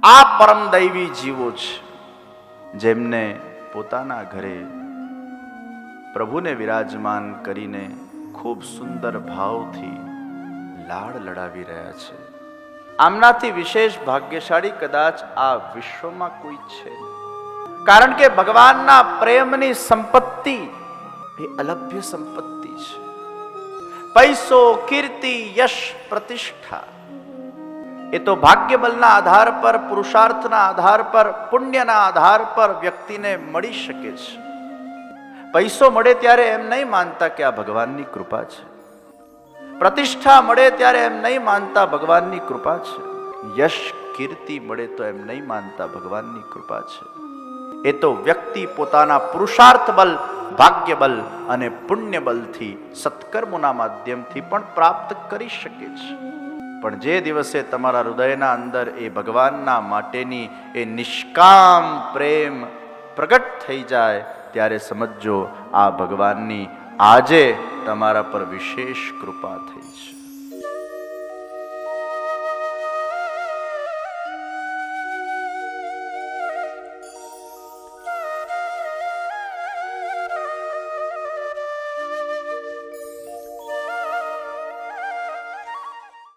આ પરમ દૈવી જીવો છે જેમને પોતાના ઘરે પ્રભુને વિરાજમાન કરીને ખૂબ સુંદર ભાવથી લાડ લડાવી રહ્યા છે. આમનાથી વિશેષ ભાગ્યશાળી કદાચ આ વિશ્વમાં કોઈ છે, કારણ કે ભગવાનના પ્રેમની સંપત્તિ એ અલભ્ય સંપત્તિ છે. પૈસો, કીર્તિ, યશ, પ્રતિષ્ઠા એ તો ભાગ્ય બલના આધાર પર, પુરુષાર્થના આધાર પર, પુણ્યના આધાર પર વ્યક્તિને મળી શકે છે. પૈસો મળે ત્યારે એમ નહીં માનતા કે આ ભગવાનની કૃપા છે. પ્રતિષ્ઠા મળે ત્યારે એમ નહીં માનતા ભગવાનની કૃપા છે. યશ, કીર્તિ મળે તો એમ નહીં માનતા ભગવાનની કૃપા છે. એ તો વ્યક્તિ પોતાના પુરુષાર્થ બલ, ભાગ્ય બલ અને પુણ્ય બલથી, સત્કર્મોના માધ્યમથી પણ પ્રાપ્ત કરી શકે છે. પણ જે દિવસે તમારા હૃદયના અંદર એ ભગવાનના માટેની એ નિષ્કામ પ્રેમ પ્રગટ થઈ જાય ત્યારે સમજો આ ભગવાનની આજે તમારા પર વિશેષ કૃપા થઈ છે.